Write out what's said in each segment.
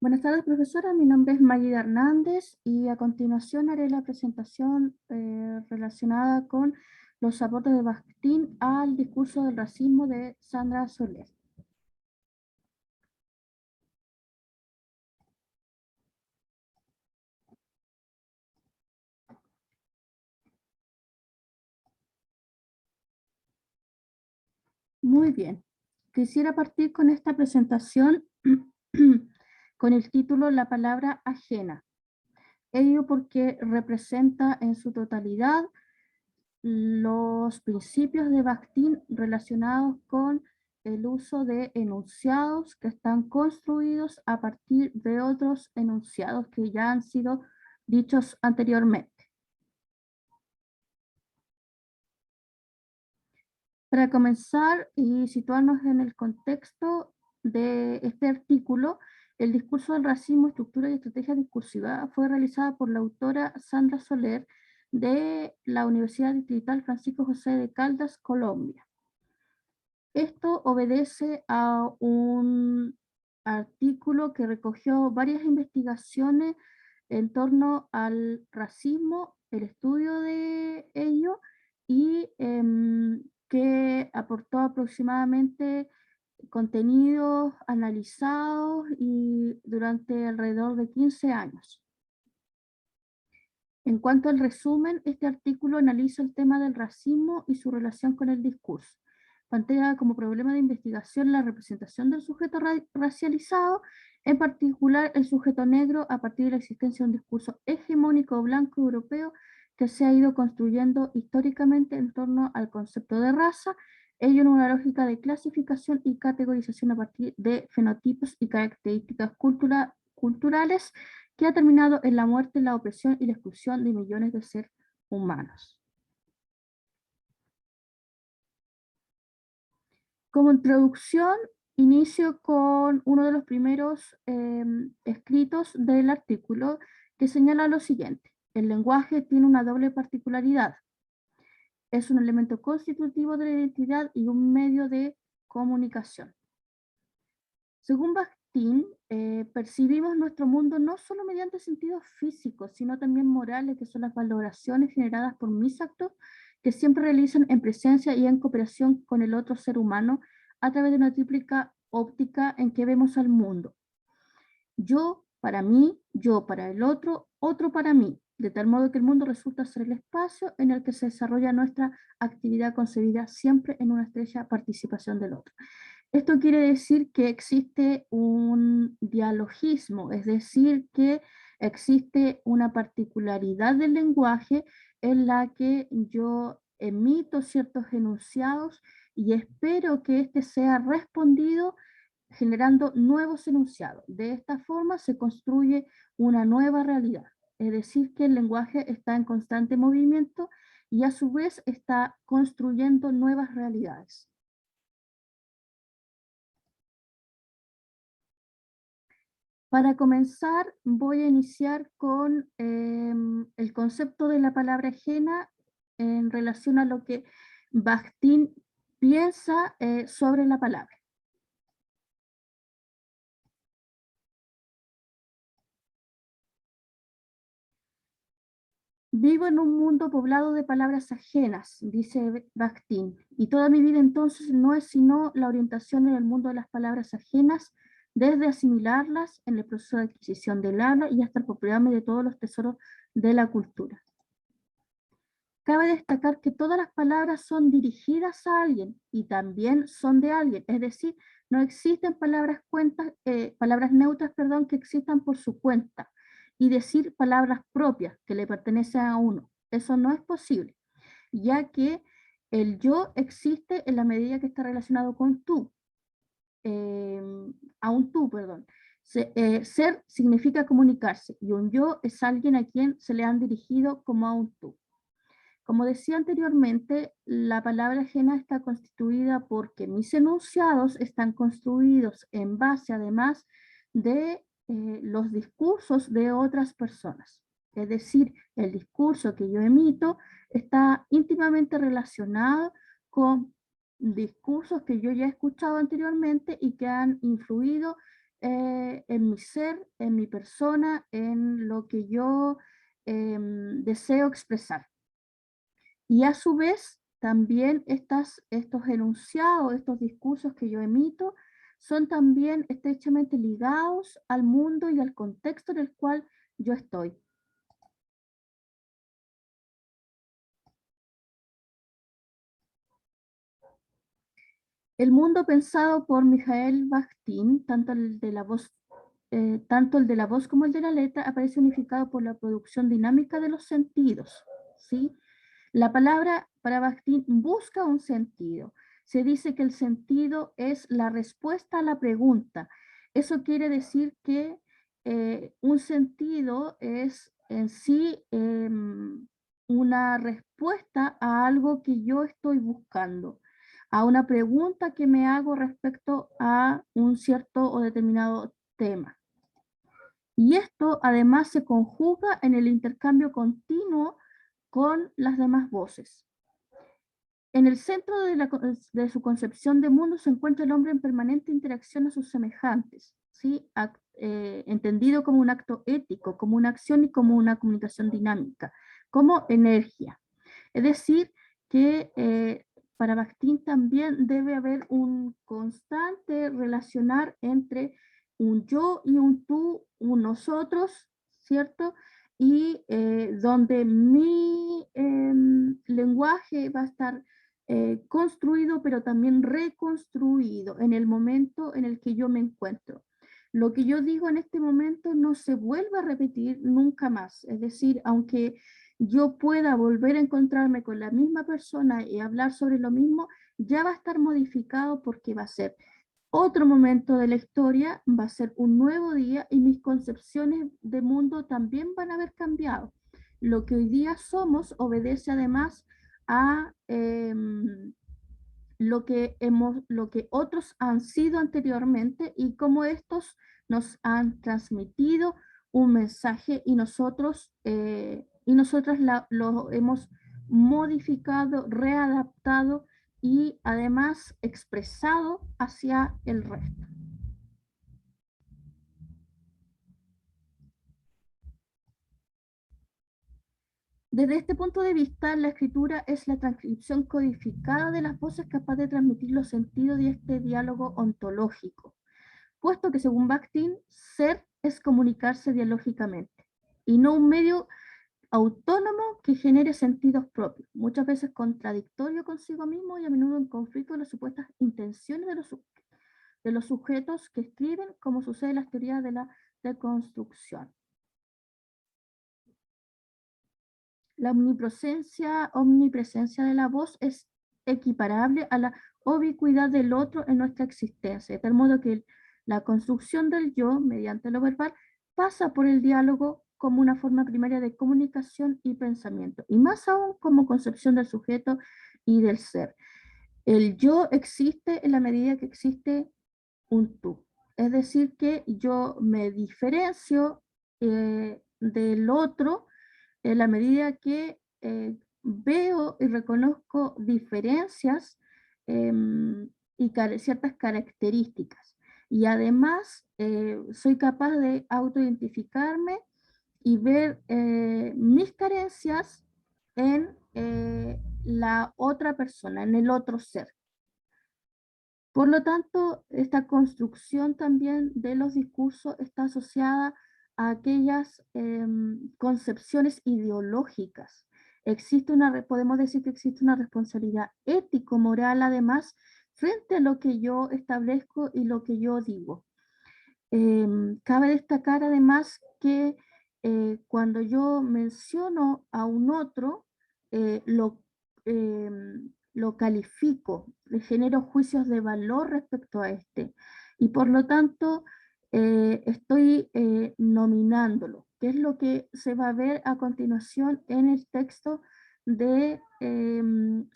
Buenas tardes, profesora. Mi nombre es Mayida Hernández y a continuación haré la presentación relacionada con los aportes de Bakhtin al discurso del racismo de Sandra Soler. Muy bien. Quisiera partir con esta presentación con el título La palabra ajena. Ello porque representa en su totalidad los principios de Bakhtin relacionados con el uso de enunciados que están construidos a partir de otros enunciados que ya han sido dichos anteriormente. Para comenzar y situarnos en el contexto de este artículo, el discurso del racismo, estructura y estrategia discursiva fue realizada por la autora Sandra Soler de la Universidad Distrital Francisco José de Caldas, Colombia. Esto obedece a un artículo que recogió varias investigaciones en torno al racismo, el estudio de ello, y que aportó aproximadamente contenidos analizados y durante alrededor de 15 años. En cuanto al resumen, este artículo analiza el tema del racismo y su relación con el discurso. Plantea como problema de investigación la representación del sujeto racializado, en particular el sujeto negro, a partir de la existencia de un discurso hegemónico blanco europeo que se ha ido construyendo históricamente en torno al concepto de raza, ello en una lógica de clasificación y categorización a partir de fenotipos y características culturales que ha terminado en la muerte, la opresión y la exclusión de millones de seres humanos. Como introducción, inicio con uno de los primeros escritos del artículo que señala lo siguiente: el lenguaje tiene una doble particularidad. Es un elemento constitutivo de la identidad y un medio de comunicación. Según Bakhtin, percibimos nuestro mundo no solo mediante sentidos físicos, sino también morales, que son las valoraciones generadas por mis actos, que siempre realizan en presencia y en cooperación con el otro ser humano, a través de una tríplica óptica en que vemos al mundo. Yo para mí, yo para el otro para mí, de tal modo que el mundo resulta ser el espacio en el que se desarrolla nuestra actividad concebida siempre en una estrecha participación del otro. Esto quiere decir que existe un dialogismo, es decir, que existe una particularidad del lenguaje en la que yo emito ciertos enunciados y espero que este sea respondido generando nuevos enunciados. De esta forma se construye una nueva realidad, es decir, que el lenguaje está en constante movimiento y a su vez está construyendo nuevas realidades. Para comenzar, voy a iniciar con el concepto de la palabra ajena en relación a lo que Bakhtin piensa sobre la palabra. Vivo en un mundo poblado de palabras ajenas, dice Bakhtin, y toda mi vida entonces no es sino la orientación en el mundo de las palabras ajenas, desde asimilarlas en el proceso de adquisición del habla y hasta apropiarme de todos los tesoros de la cultura. Cabe destacar que todas las palabras son dirigidas a alguien y también son de alguien, es decir, no existen palabras neutras, que existan por su cuenta y decir palabras propias que le pertenecen a uno. Eso no es posible, ya que el yo existe en la medida que está relacionado con tú, eh, a un tú, perdón. Ser significa comunicarse y un yo es alguien a quien se le han dirigido como a un tú. Como decía anteriormente, la palabra ajena está constituida porque mis enunciados están construidos en base, además, de los discursos de otras personas. Es decir, el discurso que yo emito está íntimamente relacionado con discursos que yo ya he escuchado anteriormente y que han influido en mi ser, en mi persona, en lo que yo deseo expresar. Y a su vez, también estos enunciados, estos discursos que yo emito, son también estrechamente ligados al mundo y al contexto en el cual yo estoy. El mundo pensado por Mijael Bakhtin, tanto el de la voz como el de la letra, aparece unificado por la producción dinámica de los sentidos, ¿sí? La palabra para Bakhtin busca un sentido. Se dice que el sentido es la respuesta a la pregunta. Eso quiere decir que un sentido es en sí una respuesta a algo que yo estoy buscando, a una pregunta que me hago respecto a un cierto o determinado tema. Y esto además se conjuga en el intercambio continuo con las demás voces. En el centro de su concepción de mundo se encuentra el hombre en permanente interacción a sus semejantes, ¿sí? Entendido como un acto ético, como una acción y como una comunicación dinámica, como energía. Es decir, que para Bakhtin también debe haber un constante relacionar entre un yo y un tú, un nosotros, ¿cierto? Y donde mi lenguaje va a estar construido, pero también reconstruido en el momento en el que yo me encuentro. Lo que yo digo en este momento no se vuelve a repetir nunca más. Es decir, aunque yo pueda volver a encontrarme con la misma persona y hablar sobre lo mismo, ya va a estar modificado porque va a ser otro momento de la historia, va a ser un nuevo día y mis concepciones de mundo también van a haber cambiado. Lo que hoy día somos obedece además a lo que otros han sido anteriormente y cómo estos nos han transmitido un mensaje y nosotras lo hemos modificado, readaptado y además expresado hacia el resto. Desde este punto de vista, la escritura es la transcripción codificada de las voces capaz de transmitir los sentidos de este diálogo ontológico, puesto que según Bakhtin, ser es comunicarse dialógicamente y no un medio autónomo que genere sentidos propios, muchas veces contradictorio consigo mismo y a menudo en conflicto con las supuestas intenciones de los sujetos que escriben, como sucede en las teorías de la deconstrucción. La omnipresencia de la voz es equiparable a la ubicuidad del otro en nuestra existencia, de tal modo que la construcción del yo, mediante lo verbal, pasa por el diálogo como una forma primaria de comunicación y pensamiento, y más aún como concepción del sujeto y del ser. El yo existe en la medida que existe un tú. Es decir, que yo me diferencio del otro en la medida que veo y reconozco diferencias eh, y ciertas características. Y además soy capaz de autoidentificarme y ver mis carencias en la otra persona, en el otro ser. Por lo tanto, esta construcción también de los discursos está asociada a aquellas concepciones ideológicas. Podemos decir que existe una responsabilidad ético-moral además frente a lo que yo establezco y lo que yo digo. Cabe destacar además que cuando yo menciono a un otro, eh, lo, lo califico, le genero juicios de valor respecto a este y por lo tanto estoy nominándolo, que es lo que se va a ver a continuación en el texto de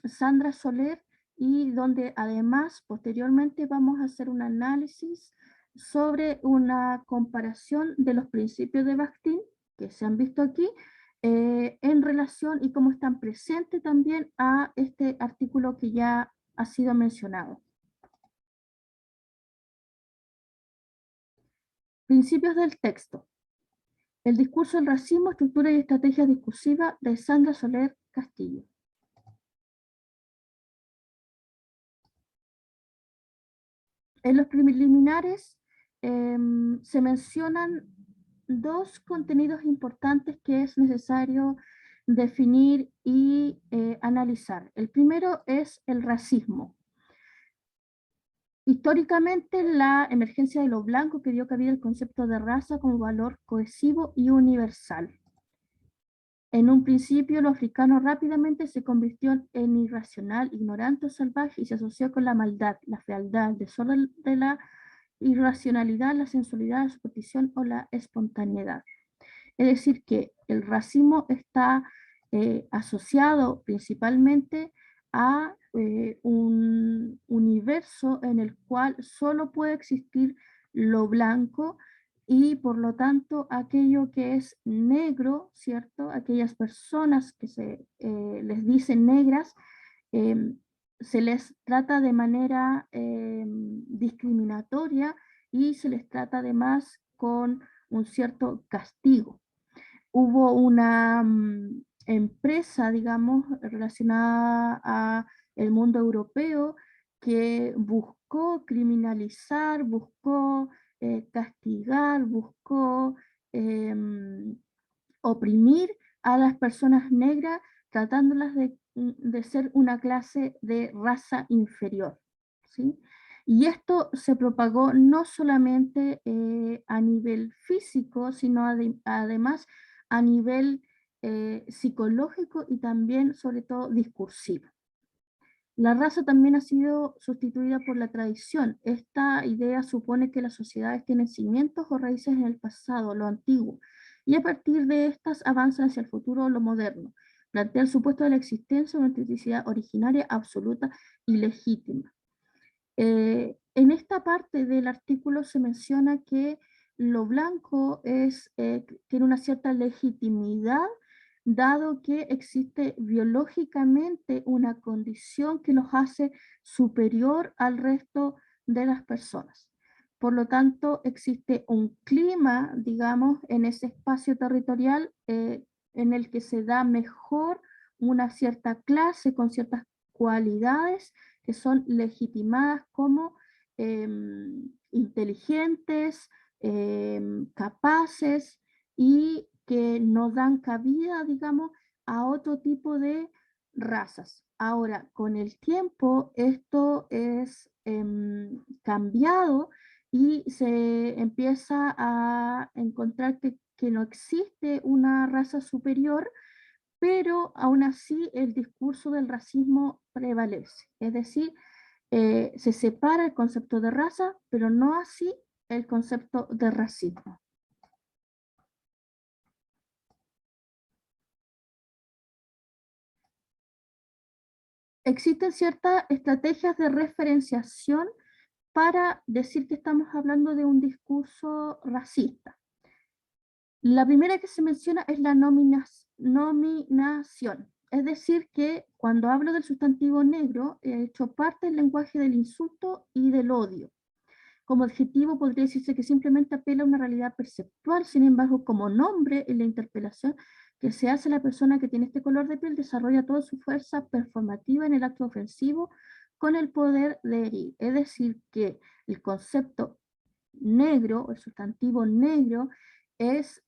Sandra Soler y donde además posteriormente vamos a hacer un análisis sobre una comparación de los principios de Bakhtin que se han visto aquí en relación y cómo están presentes también a este artículo que ya ha sido mencionado. Principios del texto. El discurso del racismo, estructura y estrategia discursiva de Sandra Soler Castillo. En los preliminares se mencionan dos contenidos importantes que es necesario definir y analizar. El primero es el racismo. Históricamente, la emergencia de lo blanco que dio cabida al concepto de raza como valor cohesivo y universal. En un principio, lo africano rápidamente se convirtió en irracional, ignorante o salvaje y se asoció con la maldad, la fealdad, el desorden de la irracionalidad, la sensualidad, la superstición o la espontaneidad. Es decir, que el racismo está asociado principalmente a un universo en el cual solo puede existir lo blanco y por lo tanto aquello que es negro, ¿cierto? Aquellas personas que se les dicen negras, eh, se les trata de manera discriminatoria y se les trata además con un cierto castigo. Hubo una empresa, digamos, relacionada a el mundo europeo que buscó criminalizar, buscó castigar, buscó oprimir a las personas negras, tratándolas de ser una clase de raza inferior, ¿sí? Y esto se propagó no solamente a nivel físico, sino además a nivel psicológico y también, sobre todo, discursivo. La raza también ha sido sustituida por la tradición. Esta idea supone que las sociedades tienen cimientos o raíces en el pasado, lo antiguo, y a partir de estas avanzan hacia el futuro, lo moderno. Plantea el supuesto de la existencia de una autenticidad originaria, absoluta y legítima. En esta parte del artículo se menciona que lo blanco tiene una cierta legitimidad, dado que existe biológicamente una condición que los hace superior al resto de las personas. Por lo tanto, existe un clima, digamos, en ese espacio territorial en el que se da mejor una cierta clase con ciertas cualidades que son legitimadas como inteligentes, capaces y que no dan cabida, digamos, a otro tipo de razas. Ahora, con el tiempo, esto es cambiado y se empieza a encontrar que no existe una raza superior, pero aún así el discurso del racismo prevalece. Es decir, se separa el concepto de raza, pero no así el concepto de racismo. Existen ciertas estrategias de referenciación para decir que estamos hablando de un discurso racista. La primera que se menciona es la nominación, es decir, que cuando hablo del sustantivo negro, he hecho parte del lenguaje del insulto y del odio. Como adjetivo podría decirse que simplemente apela a una realidad perceptual, sin embargo, como nombre en la interpelación que se hace a la persona que tiene este color de piel, desarrolla toda su fuerza performativa en el acto ofensivo con el poder de herir. Es decir, que el concepto negro, el sustantivo negro, es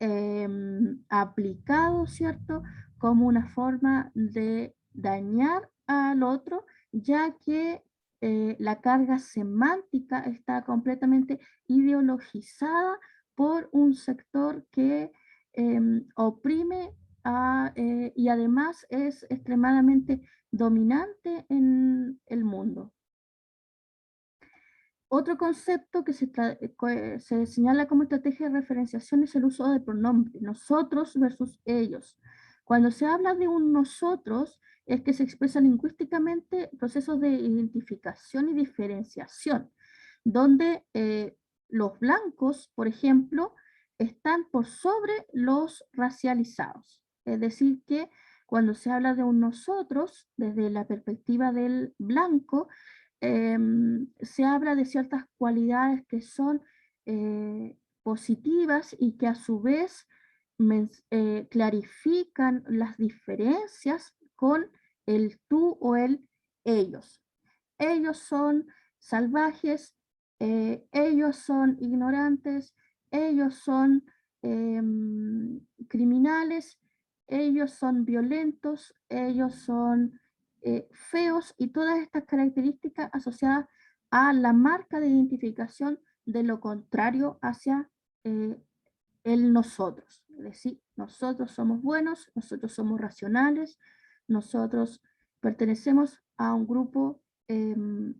aplicado, ¿cierto?, como una forma de dañar al otro, ya que la carga semántica está completamente ideologizada por un sector que oprime y además es extremadamente dominante en el mundo. Otro concepto que se señala como estrategia de referenciación es el uso de pronombres, nosotros versus ellos. Cuando se habla de un nosotros, es que se expresan lingüísticamente procesos de identificación y diferenciación, donde los blancos, por ejemplo, están por sobre los racializados. Es decir, que cuando se habla de un nosotros, desde la perspectiva del blanco, se habla de ciertas cualidades que son positivas y que a su vez clarifican las diferencias con el tú o el ellos. Ellos son salvajes, ellos son ignorantes, ellos son criminales, ellos son violentos, ellos son feos y todas estas características asociadas a la marca de identificación de lo contrario hacia eh, el nosotros. Es decir, nosotros somos buenos, nosotros somos racionales, nosotros pertenecemos a un grupo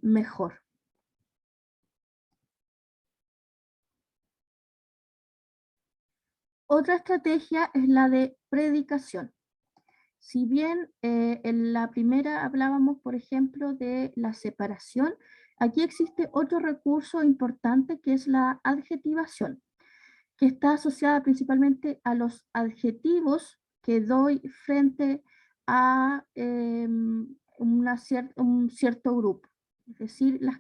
mejor. Otra estrategia es la de predicación. Si bien en la primera hablábamos, por ejemplo, de la separación, aquí existe otro recurso importante que es la adjetivación, que está asociada principalmente a los adjetivos que doy frente a un cierto grupo. Es decir, las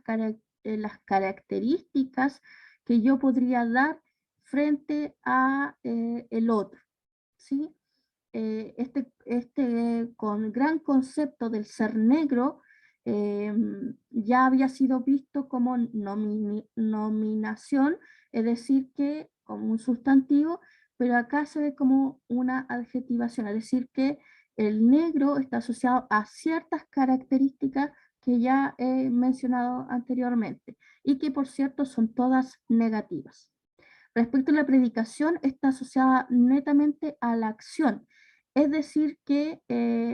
características que yo podría dar frente a el otro. ¿Sí? Con gran concepto del ser negro ya había sido visto como nominación, es decir, que como un sustantivo, pero acá se ve como una adjetivación, es decir, que el negro está asociado a ciertas características que ya he mencionado anteriormente y que por cierto son todas negativas. Respecto a la predicación, está asociada netamente a la acción, es decir, que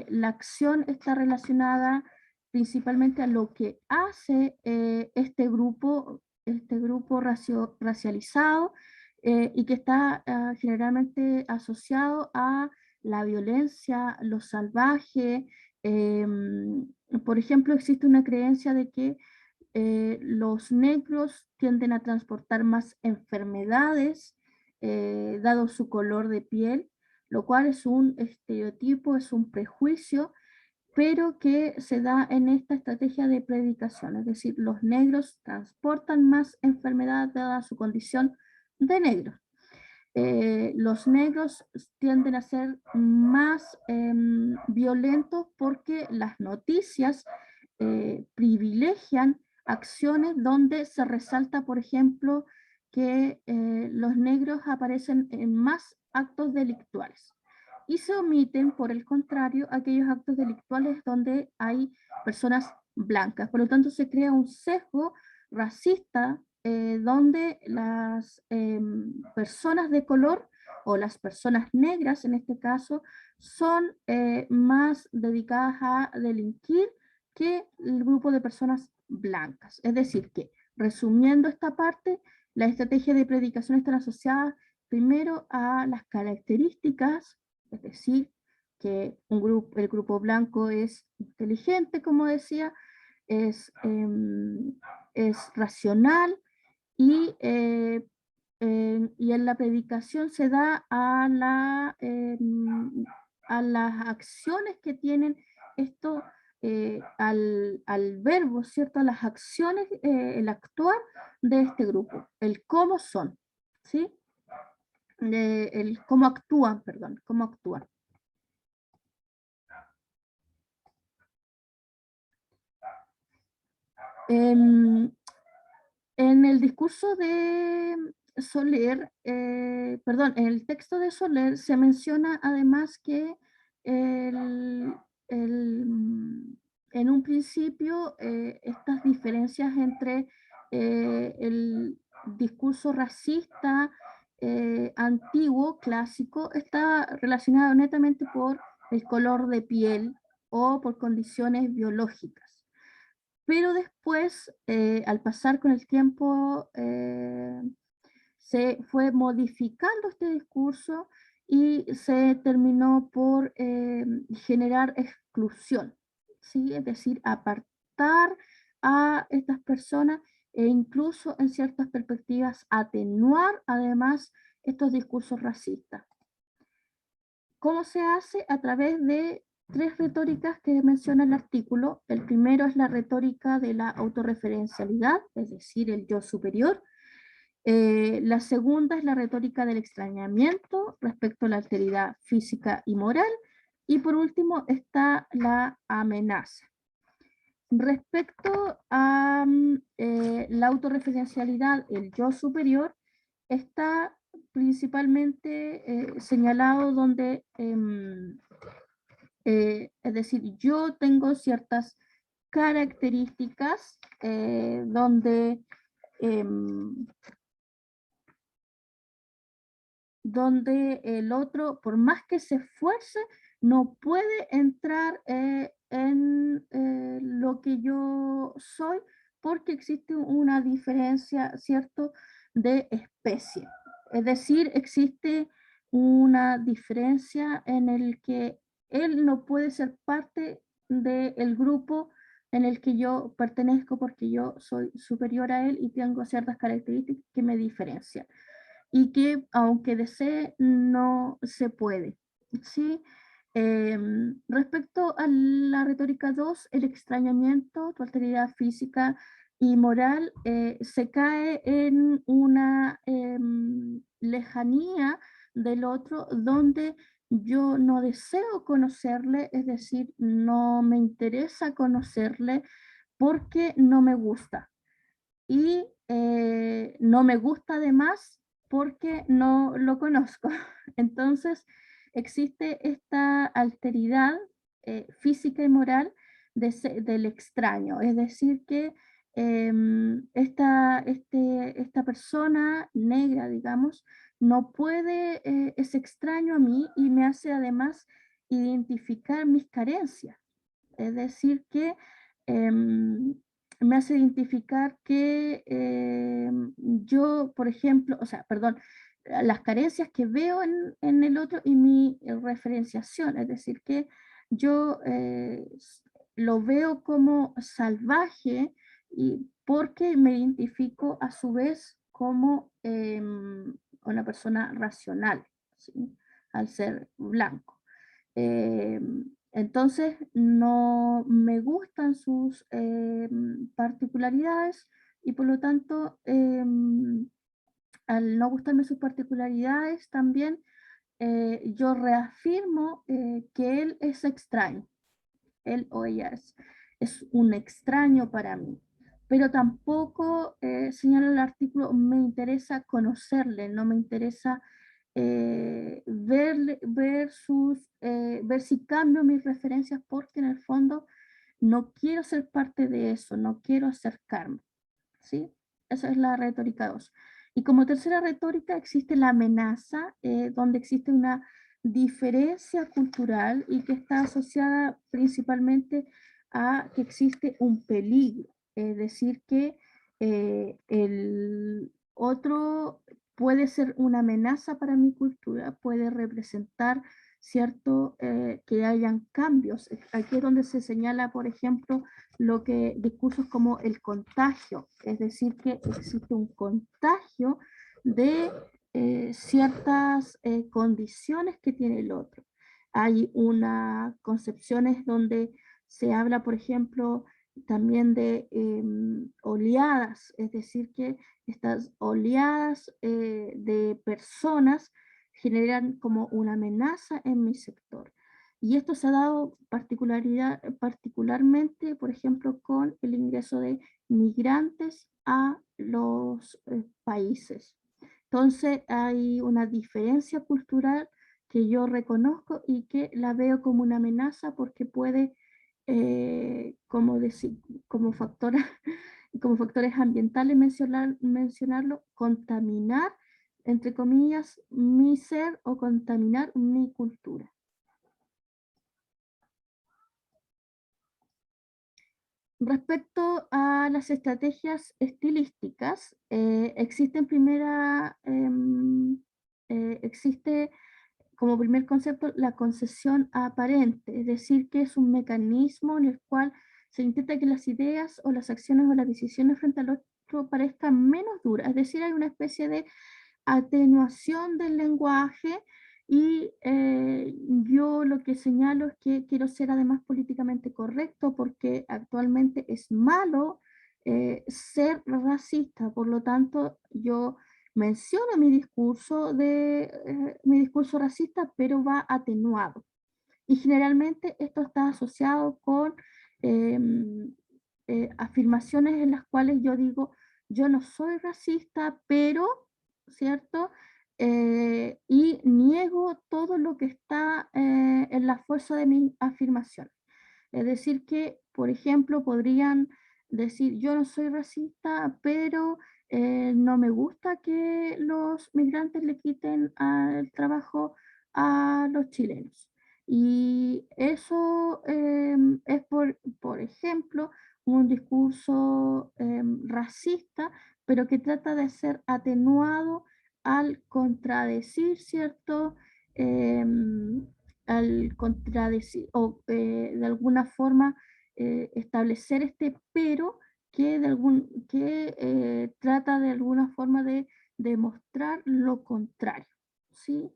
la acción está relacionada principalmente a lo que hace este grupo racializado y que está generalmente asociado a la violencia, lo salvaje. Por ejemplo, existe una creencia de que los negros tienden a transportar más enfermedades, dado su color de piel, lo cual es un estereotipo, es un prejuicio, pero que se da en esta estrategia de predicación, es decir, los negros transportan más enfermedad dada su condición de negros. Los negros tienden a ser más violentos porque las noticias privilegian acciones donde se resalta, por ejemplo, que los negros aparecen en más actos delictuales y se omiten, por el contrario, aquellos actos delictuales donde hay personas blancas. Por lo tanto, se crea un sesgo racista donde las personas de color o las personas negras, en este caso, son más dedicadas a delinquir que el grupo de personas blancas. Es decir, que resumiendo esta parte, la estrategia de predicación está asociada primero a las características, es decir, que el grupo blanco es inteligente, como decía, es, es racional y en la predicación se da a las acciones que tienen esto, al verbo, ¿cierto? A las acciones, el actuar de este grupo, el cómo son, ¿sí? El cómo actúan, perdón, cómo actúan. En el discurso de Soler, perdón, en el texto de Soler se menciona además que el- el- en un principio estas diferencias entre el discurso racista antiguo, clásico, está relacionado netamente por el color de piel o por condiciones biológicas. Pero después, al pasar con el tiempo, se fue modificando este discurso y se terminó por generar exclusión, ¿sí? Es decir, apartar a estas personas e incluso en ciertas perspectivas atenuar además estos discursos racistas. ¿Cómo se hace? A través de tres retóricas que menciona el artículo. El primero es la retórica de la autorreferencialidad, es decir, el yo superior. La segunda es la retórica del extrañamiento respecto a la alteridad física y moral. Y por último está la amenaza. Respecto a la autorreferencialidad, el yo superior, está principalmente señalado donde, es decir, yo tengo ciertas características donde, em, donde el otro, por más que se esfuerce, no puede entrar en lo que yo soy porque existe una diferencia, ¿cierto?, de especie. Es decir, existe una diferencia en el que él no puede ser parte del grupo en el que yo pertenezco porque yo soy superior a él y tengo ciertas características que me diferencian y que aunque desee no se puede. ¿Sí? Respecto a la retórica 2, el extrañamiento, tu alteridad física y moral se cae en una lejanía del otro donde yo no deseo conocerle, es decir, no me interesa conocerle porque no me gusta y no me gusta además porque no lo conozco. Entonces, existe esta alteridad física y moral del extraño, es decir, que esta persona negra, digamos, no puede, es extraño a mí y me hace además identificar mis carencias. Es decir, que me hace identificar que yo, por ejemplo, o sea, perdón, las carencias que veo en el otro y mi referenciación, es decir, que yo lo veo como salvaje y porque me identifico a su vez como una persona racional, ¿sí? Al ser blanco. Eh, entonces, no me gustan sus particularidades y por lo tanto, al no gustarme sus particularidades, también yo reafirmo que él es extraño, él o ella es un extraño para mí. Pero tampoco, señala el artículo, me interesa conocerle, no me interesa ver si cambio mis referencias porque en el fondo no quiero ser parte de eso, no quiero acercarme, ¿sí? Esa es la retórica 2. Y como tercera retórica existe la amenaza, donde existe una diferencia cultural y que está asociada principalmente a que existe un peligro, es decir, que el otro puede ser una amenaza para mi cultura, puede representar, ¿cierto?, que hayan cambios. Aquí es donde se señala, por ejemplo, lo que discursos como el contagio, es decir, que existe un contagio de ciertas condiciones que tiene el otro. Hay unas concepciones donde se habla, por ejemplo, también de oleadas, es decir, que estas oleadas de personas generan como una amenaza en mi sector. Y esto se ha dado particularmente, por ejemplo, con el ingreso de migrantes a los países. Entonces hay una diferencia cultural que yo reconozco y que la veo como una amenaza porque puede, como, decir, como, factor, como factores ambientales mencionarlo, contaminar, entre comillas, mi ser o contaminar mi cultura. Respecto a las estrategias estilísticas, existe como primer concepto la concesión aparente, es decir, que es un mecanismo en el cual se intenta que las ideas o las acciones o las decisiones frente al otro parezcan menos duras, es decir, hay una especie de atenuación del lenguaje y yo lo que señalo es que quiero ser además políticamente correcto porque actualmente es malo ser racista, por lo tanto yo menciono mi discurso racista, pero va atenuado. Y generalmente esto está asociado con afirmaciones en las cuales yo digo, yo no soy racista, pero, ¿cierto? Y niego todo lo que está en la fuerza de mi afirmación. Es decir, que, por ejemplo, podrían decir, yo no soy racista, pero no me gusta que los migrantes le quiten el trabajo a los chilenos. Y eso es, por ejemplo, un discurso racista, pero que trata de ser atenuado al contradecir, ¿cierto? Em, Al contradecir o de alguna forma establecer este pero que trata de alguna forma de demostrar lo contrario, ¿sí?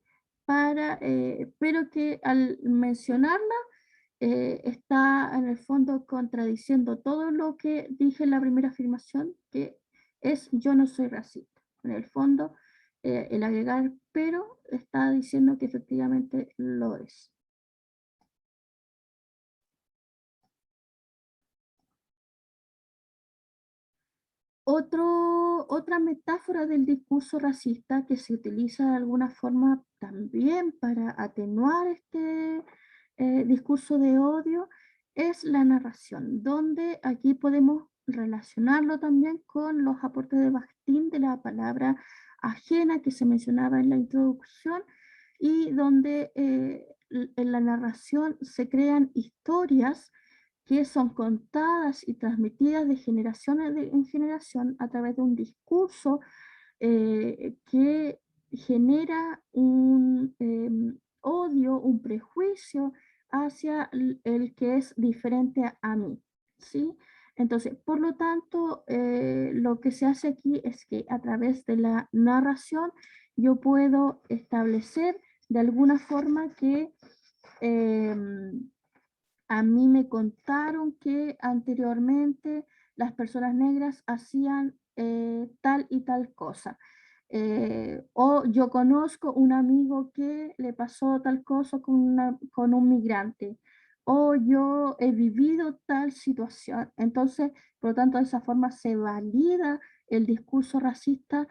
Pero que al mencionarla está en el fondo contradiciendo todo lo que dije en la primera afirmación, que es yo no soy racista. En el fondo, el agregar pero está diciendo que efectivamente lo es. Otra metáfora del discurso racista que se utiliza de alguna forma también para atenuar este discurso de odio es la narración, donde aquí podemos relacionarlo también con los aportes de Bakhtin de la palabra ajena que se mencionaba en la introducción y donde en la narración se crean historias que son contadas y transmitidas de generación en generación a través de un discurso que genera un odio, un prejuicio hacia el que es diferente a mí, ¿sí? Entonces, por lo tanto, lo que se hace aquí es que a través de la narración yo puedo establecer de alguna forma que a mí me contaron que anteriormente las personas negras hacían tal y tal cosa. O yo conozco un amigo que le pasó tal cosa con un migrante. O yo he vivido tal situación. Entonces, por lo tanto, de esa forma se valida el discurso racista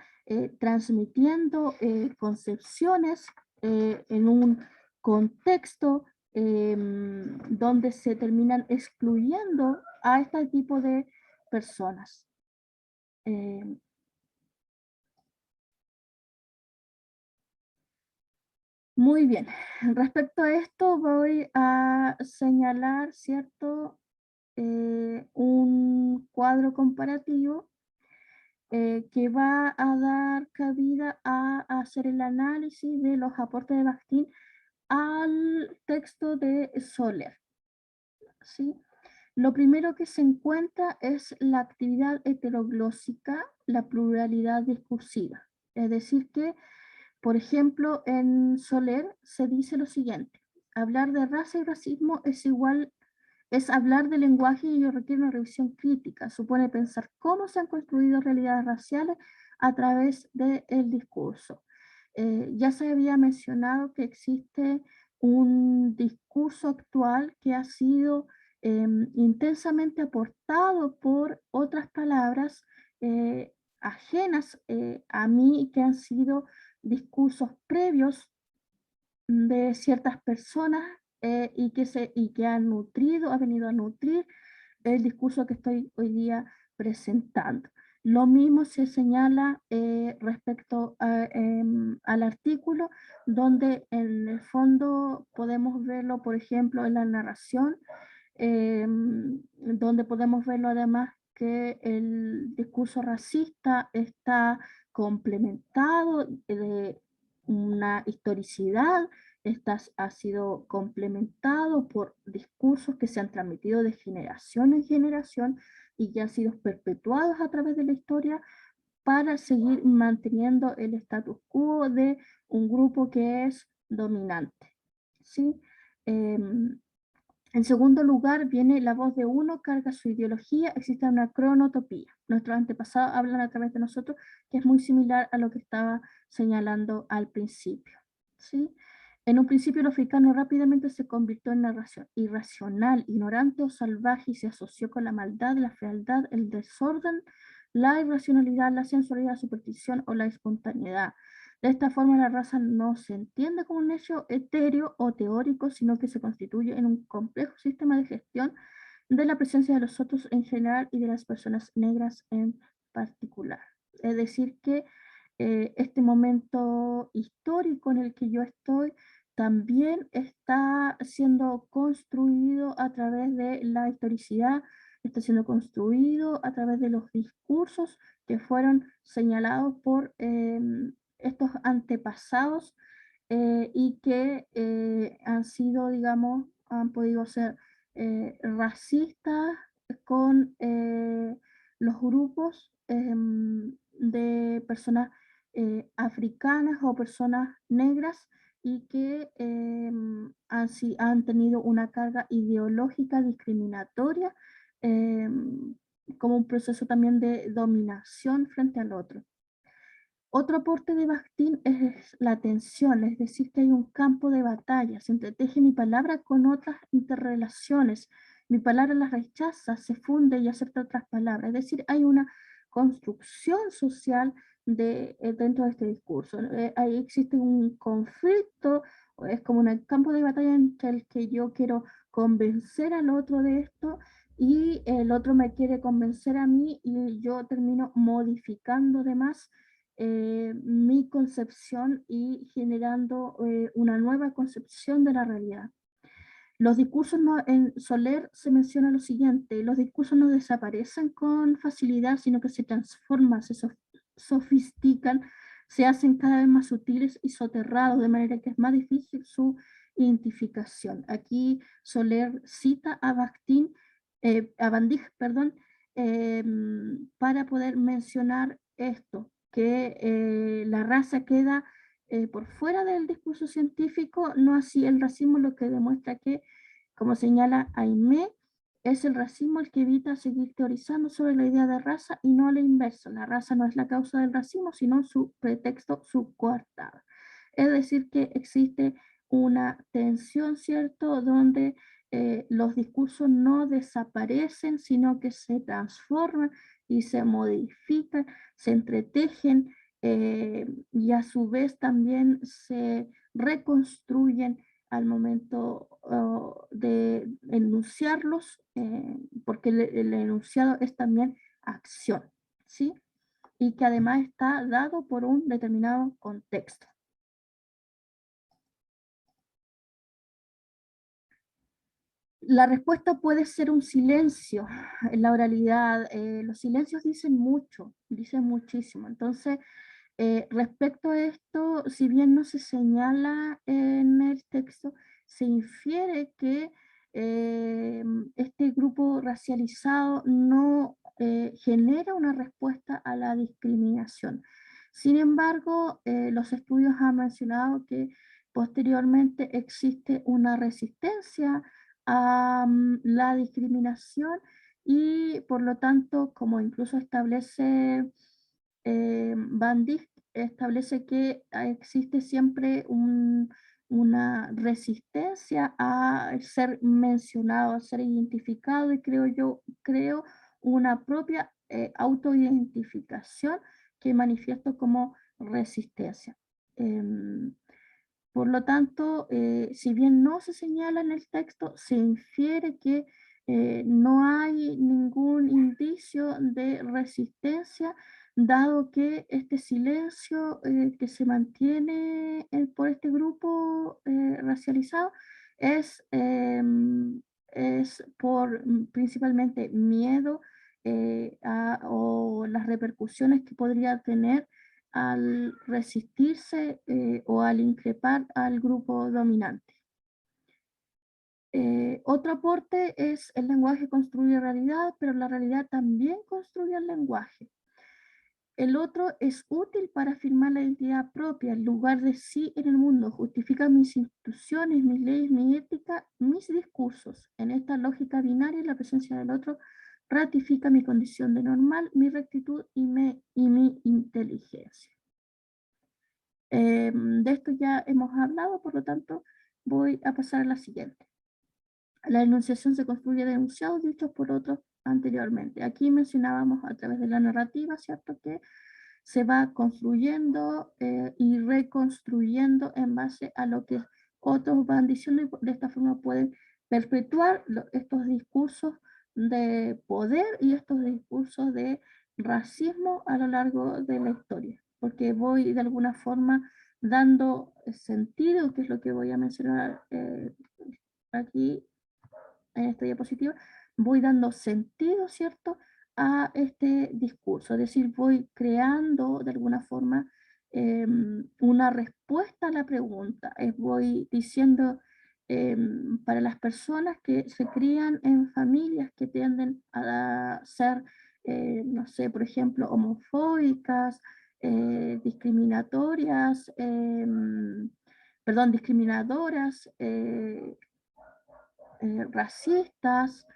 transmitiendo concepciones en un contexto donde se terminan excluyendo a este tipo de personas. Em, Muy bien, respecto a esto voy a señalar, ¿cierto? Un cuadro comparativo que va a dar cabida a hacer el análisis de los aportes de Bakhtin al texto de Soler, ¿sí? Lo primero que se encuentra es la actividad heteroglósica, la pluralidad discursiva. Es decir, que, por ejemplo, en Soler se dice lo siguiente: hablar de raza y racismo es hablar de lenguaje y ello requiere una revisión crítica. Supone pensar cómo se han construido realidades raciales a través del discurso. Ya se había mencionado que existe un discurso actual que ha sido intensamente aportado por otras palabras ajenas a mí, que han sido discursos previos de ciertas personas y que han nutrido, ha venido a nutrir el discurso que estoy hoy día presentando. Lo mismo se señala respecto al artículo, donde en el fondo podemos verlo, por ejemplo, en la narración, donde podemos verlo además que el discurso racista está complementado de una historicidad, ha sido complementado por discursos que se han transmitido de generación en generación y que han sido perpetuados a través de la historia para seguir manteniendo el status quo de un grupo que es dominante, ¿sí? En segundo lugar, viene la voz de uno, carga su ideología, existe una cronotopía. nuestros antepasados hablan a través de nosotros, que es muy similar a lo que estaba señalando al principio, ¿sí? En un principio el africano rápidamente se convirtió en narración irracional, ignorante o salvaje y se asoció con la maldad, la fealdad, el desorden, la irracionalidad, la sensualidad, la superstición o la espontaneidad. De esta forma la raza no se entiende como un hecho etéreo o teórico, sino que se constituye en un complejo sistema de gestión de la presencia de los otros en general y de las personas negras en particular. Es decir, que este momento histórico en el que yo estoy también está siendo construido a través de la historicidad, está siendo construido a través de los discursos que fueron señalados por estos antepasados y que han sido, digamos, han podido ser racistas con los grupos de personas africanas o personas negras y que han tenido una carga ideológica discriminatoria como un proceso también de dominación frente al otro. Otro aporte de Bakhtin es la tensión, es decir, que hay un campo de batalla, se entreteje mi palabra con otras interrelaciones, mi palabra las rechaza, se funde y acepta otras palabras, es decir, hay una construcción social dentro de este discurso. Ahí existe un conflicto, es como un campo de batalla entre el que yo quiero convencer al otro de esto y el otro me quiere convencer a mí y yo termino modificando de más mi concepción y generando una nueva concepción de la realidad. Los discursos en Soler se menciona lo siguiente, los discursos no desaparecen con facilidad, sino que se transforman, se sofistican, se hacen cada vez más sutiles y soterrados, de manera que es más difícil su identificación. Aquí Soler cita a Bakhtin, a Bandig, perdón, para poder mencionar esto, que la raza queda por fuera del discurso científico, no así el racismo, lo que demuestra que, como señala Aimé, es el racismo el que evita seguir teorizando sobre la idea de raza y no la inversa. La raza no es la causa del racismo, sino su pretexto, su coartada. Es decir, que existe una tensión, ¿cierto?, donde los discursos no desaparecen, sino que se transforman y se modifican, se entretejen y a su vez también se reconstruyen al momento de enunciarlos, porque el enunciado es también acción, ¿sí? Y que además está dado por un determinado contexto. La respuesta puede ser un silencio en la oralidad. Los silencios dicen mucho, dicen muchísimo. Entonces, respecto a esto, si bien no se señala en el texto, se infiere que este grupo racializado no genera una respuesta a la discriminación. Sin embargo, los estudios han mencionado que posteriormente existe una resistencia a la discriminación y por lo tanto, como incluso establece Van Dijk, establece que existe siempre una resistencia a ser mencionado, a ser identificado y creo una propia autoidentificación que manifiesto como resistencia. Em, por lo tanto, si bien no se señala en el texto, se infiere que no hay ningún indicio de resistencia, dado que este silencio que se mantiene por este grupo racializado es, es por principalmente miedo o las repercusiones que podría tener al resistirse o al increpar al grupo dominante. Otro aporte es el lenguaje construye realidad, pero la realidad también construye el lenguaje. El otro es útil para afirmar la identidad propia, el lugar de sí en el mundo, justifica mis instituciones, mis leyes, mi ética, mis discursos. En esta lógica binaria, la presencia del otro ratifica mi condición de normal, mi rectitud y mi inteligencia. De esto ya hemos hablado, por lo tanto, voy a pasar a la siguiente. La enunciación se construye de enunciados dichos por otros anteriormente. Aquí mencionábamos a través de la narrativa, ¿cierto? Que se va construyendo y reconstruyendo en base a lo que otros van diciendo y de esta forma pueden perpetuar estos discursos de poder y estos discursos de racismo a lo largo de la historia, porque voy de alguna forma dando sentido, que es lo que voy a mencionar aquí en esta diapositiva, voy dando sentido, ¿cierto?, a este discurso, es decir, voy creando de alguna forma una respuesta a la pregunta, voy diciendo para las personas que se crían en familias que tienden a ser, no sé, por ejemplo, homofóbicas, discriminatorias, perdón, discriminadoras, racistas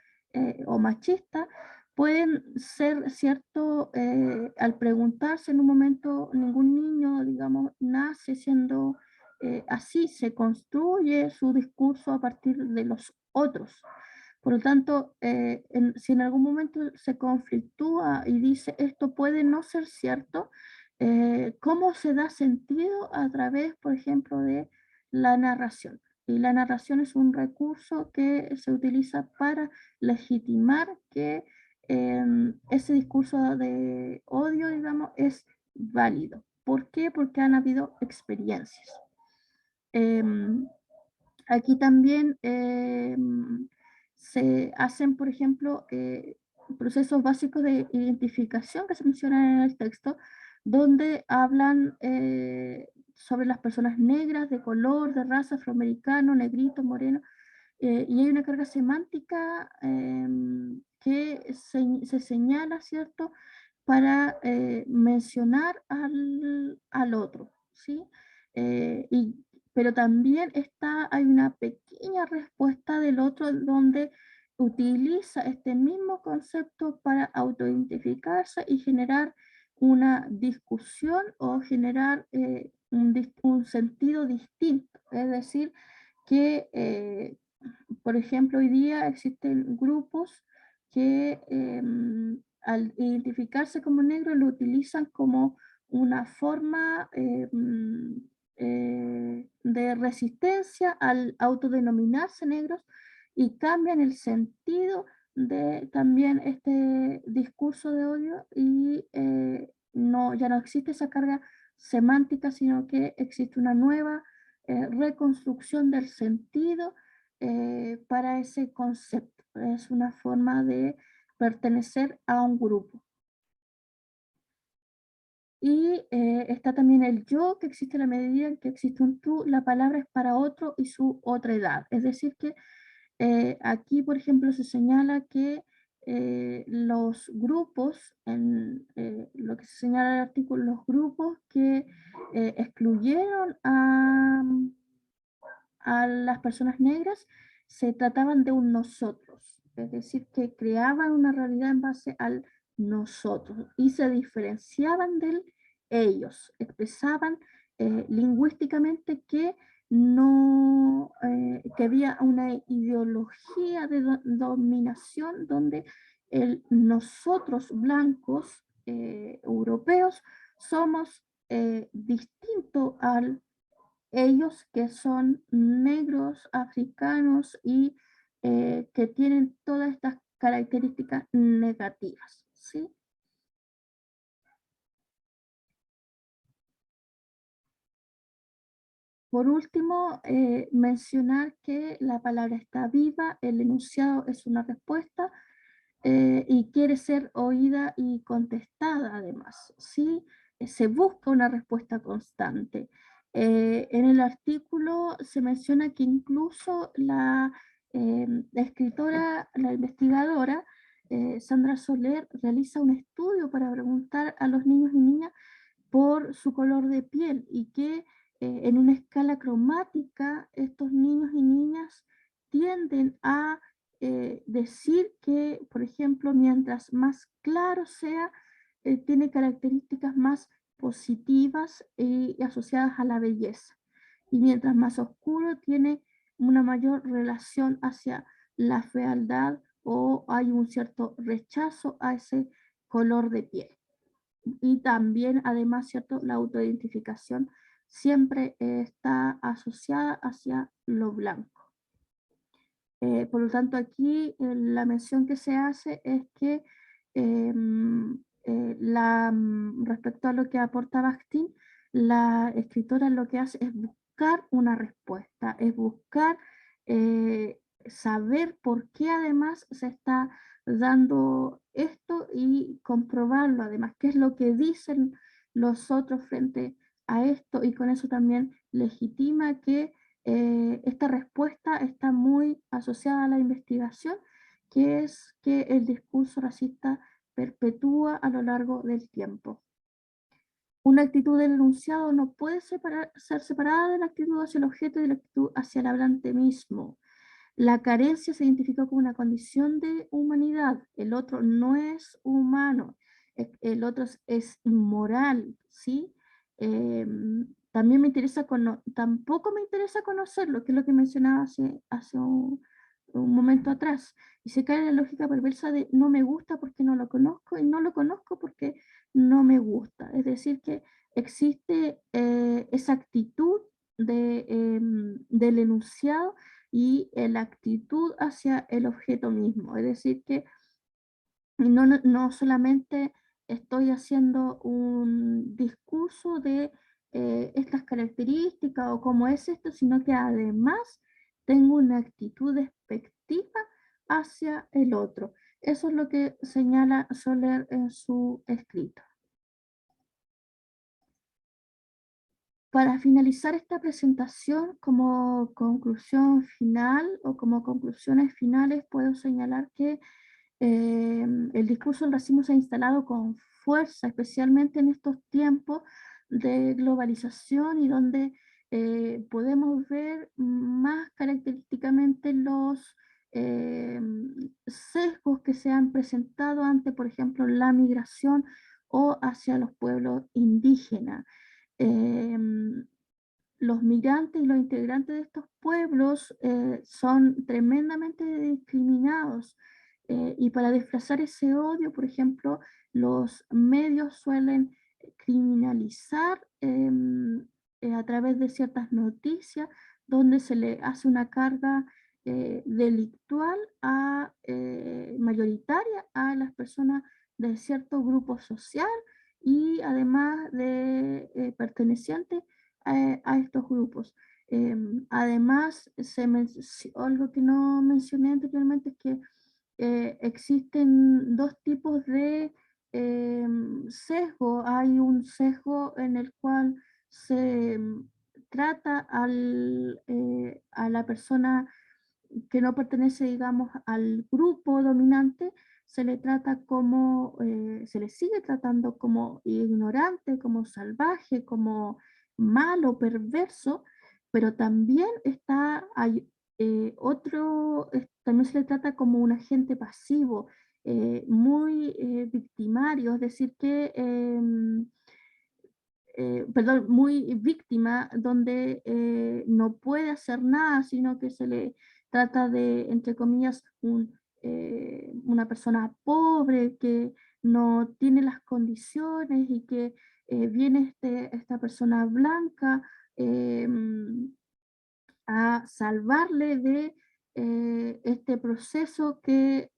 o machistas, pueden ser, ¿cierto? Al preguntarse en un momento, ningún niño, digamos, nace siendo así, se construye su discurso a partir de los otros. Por lo tanto, si en algún momento se conflictúa y dice esto puede no ser cierto, ¿cómo se da sentido? A través, por ejemplo, de la narración. Y la narración es un recurso que se utiliza para legitimar que ese discurso de odio, digamos, es válido. ¿Por qué? Porque han habido experiencias. Em, Aquí también se hacen, por ejemplo, procesos básicos de identificación que se mencionan en el texto, donde hablan sobre las personas negras, de color, de raza, afroamericano, negrito, moreno, y hay una carga semántica que se señala, ¿cierto?, para mencionar al otro, ¿sí? Pero también hay una pequeña respuesta del otro donde utiliza este mismo concepto para autoidentificarse y generar una discusión o generar un sentido distinto. Es decir, que, por ejemplo, hoy día existen grupos que al identificarse como negro lo utilizan como una forma de resistencia al autodenominarse negros y cambian el sentido de también este discurso de odio y ya no existe esa carga semántica, sino que existe una nueva reconstrucción del sentido para ese concepto. Es una forma de pertenecer a un grupo. Y está también el yo, que existe en la medida en que existe un tú, la palabra es para otro y su otra edad. Es decir, que aquí, por ejemplo, se señala que los grupos, en lo que se señala en el artículo, los grupos que excluyeron a las personas negras se trataban de un nosotros, es decir, que creaban una realidad en base al nosotros y se diferenciaban del ellos, expresaban lingüísticamente que no, que había una ideología de dominación donde el nosotros blancos europeos somos distintos al ellos que son negros, africanos y que tienen todas estas características negativas, ¿sí? Por último, mencionar que la palabra está viva, el enunciado es una respuesta y quiere ser oída y contestada además, ¿sí? Se busca una respuesta constante. En el artículo se menciona que incluso la escritora, la investigadora, Sandra Soler, realiza un estudio para preguntar a los niños y niñas por su color de piel y que en una escala cromática estos niños y niñas tienden a decir que, por ejemplo, mientras más claro sea, tiene características más positivas y asociadas a la belleza. Y mientras más oscuro, tiene una mayor relación hacia la fealdad o hay un cierto rechazo a ese color de piel. Y también, además, ¿cierto? La autoidentificación siempre está asociada hacia lo blanco. Por lo tanto, aquí la mención que se hace es que respecto a lo que aporta Bakhtin, la escritora lo que hace es buscar una respuesta, es buscar saber por qué además se está dando esto y comprobarlo además, qué es lo que dicen los otros frente a esto y con eso también legitima que esta respuesta está muy asociada a la investigación, que es que el discurso racista perpetúa a lo largo del tiempo. Una actitud del enunciado no puede ser separada de la actitud hacia el objeto y de la actitud hacia el hablante mismo. La carencia se identificó como una condición de humanidad. El otro no es humano, el otro es inmoral, ¿sí? También me interesa tampoco me interesa conocerlo, que es lo que mencionaba hace un momento atrás. Y se cae en la lógica perversa de no me gusta porque no lo conozco y no lo conozco porque no me gusta. Es decir, que existe esa actitud del enunciado y la actitud hacia el objeto mismo. Es decir, que no solamente estoy haciendo un discurso de estas características o cómo es esto, sino que además tengo una actitud despectiva hacia el otro. Eso es lo que señala Soler en su escrito. Para finalizar esta presentación, como conclusión final o como conclusiones finales, puedo señalar que el discurso del racismo se ha instalado con fuerza, especialmente en estos tiempos de globalización y donde podemos ver más característicamente los eh, sesgos que se han presentado ante, por ejemplo, la migración o hacia los pueblos indígenas. Em, los migrantes y los integrantes de estos pueblos son tremendamente discriminados y para desplazar ese odio, por ejemplo, los medios suelen criminalizar a través de ciertas noticias donde se le hace una carga delictual mayoritaria a las personas de cierto grupo social y además de pertenecientes a estos grupos. Además, algo que no mencioné anteriormente es que existen dos tipos de sesgo. Hay un sesgo en el cual se trata a la persona que no pertenece, digamos, al grupo dominante, se le trata como, se le sigue tratando como ignorante, como salvaje, como malo, perverso, pero también hay también se le trata como un agente pasivo, muy victimario, es decir, que perdón, muy víctima, donde no puede hacer nada, sino que se le trata de, entre comillas, una persona pobre que no tiene las condiciones y que viene esta persona blanca a salvarle de este proceso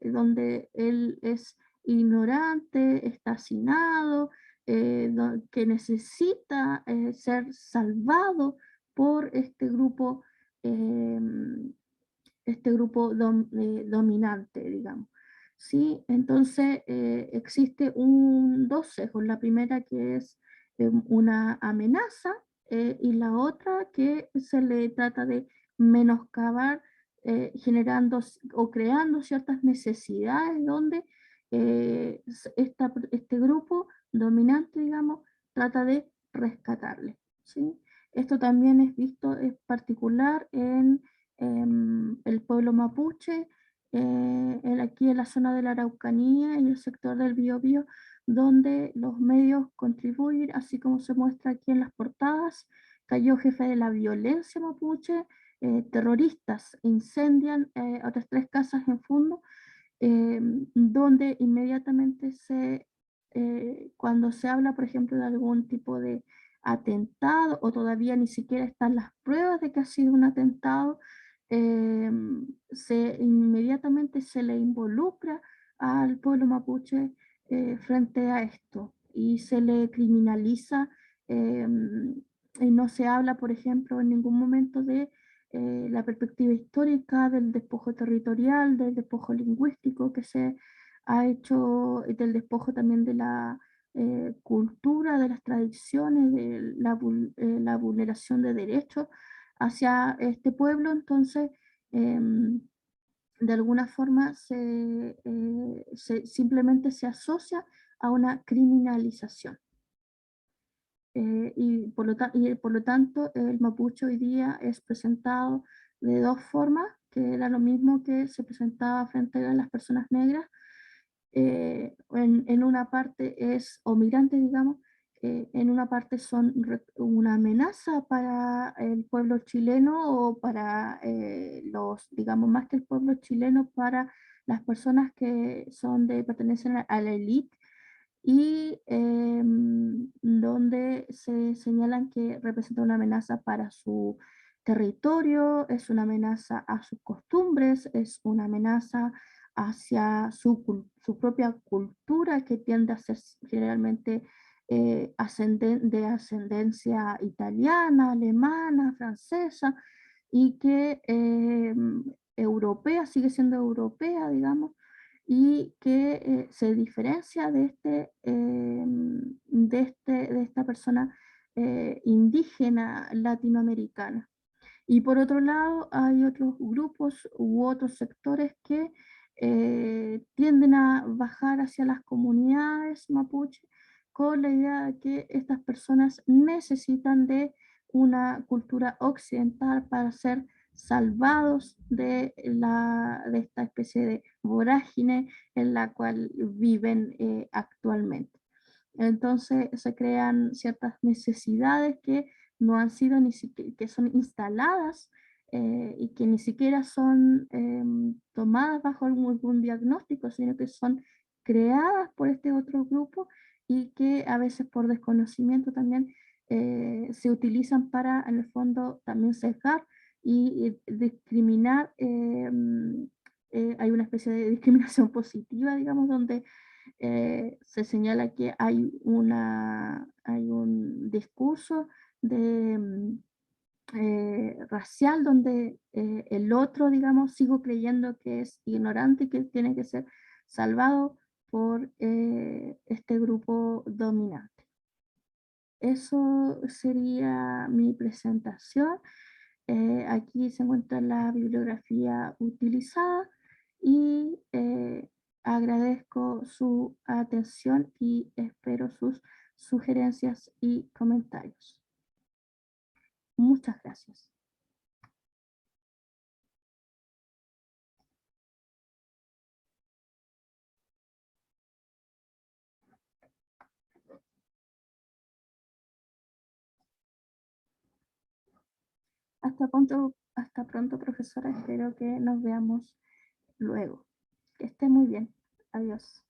donde él es ignorante, está hacinado, que necesita ser salvado por eh, este grupo dominante, digamos. ¿Sí? Entonces existe dos sesgos. La primera que es una amenaza y la otra que se le trata de menoscabar generando o creando ciertas necesidades donde este grupo dominante, digamos, trata de rescatarle. ¿Sí? Esto también es visto, es particular en el pueblo mapuche, aquí en la zona de la Araucanía y el sector del Biobío, donde los medios contribuyen, así como se muestra aquí en las portadas. Cayó jefe de la violencia mapuche, terroristas incendian otras 3 casas en Fundo, donde inmediatamente cuando se habla, por ejemplo, de algún tipo de atentado o todavía ni siquiera están las pruebas de que ha sido un atentado, inmediatamente se le involucra al pueblo mapuche frente a esto y se le criminaliza, y no se habla, por ejemplo, en ningún momento de la perspectiva histórica del despojo territorial, del despojo lingüístico que se ha hecho, del despojo también de la cultura, de las tradiciones, de la vulneración de derechos hacia este pueblo. Entonces, de alguna forma simplemente se asocia a una criminalización. Y por lo tanto, el mapuche hoy día es presentado de 2 formas, que era lo mismo que se presentaba frente a las personas negras. En una parte es, o migrantes, digamos, en una parte son una amenaza para el pueblo chileno o para digamos, más que el pueblo chileno, para las personas que pertenecen a la élite, y donde se señalan que representa una amenaza para su territorio, es una amenaza a sus costumbres, es una amenaza hacia su propia cultura, que tiende a ser generalmente de ascendencia italiana, alemana, francesa, y que europea, sigue siendo europea, digamos, y que se diferencia de esta persona indígena latinoamericana. Y por otro lado, hay otros grupos u otros sectores que tienden a bajar hacia las comunidades mapuche con la idea de que estas personas necesitan de una cultura occidental para ser salvados de esta especie de vorágine en la cual viven actualmente. Entonces se crean ciertas necesidades que no han sido ni siquiera, que son instaladas y que ni siquiera son tomadas bajo algún diagnóstico, sino que son creadas por este otro grupo y que a veces por desconocimiento también se utilizan para, en el fondo, también sesgar y discriminar. Hay una especie de discriminación positiva, digamos, donde se señala que hay un discurso racial donde el otro, digamos, sigo creyendo que es ignorante y que tiene que ser salvado por este grupo dominante. Eso sería mi presentación. Aquí se encuentra la bibliografía utilizada y agradezco su atención y espero sus sugerencias y comentarios. Muchas gracias. Hasta pronto, profesora. Espero que nos veamos luego. Que esté muy bien. Adiós.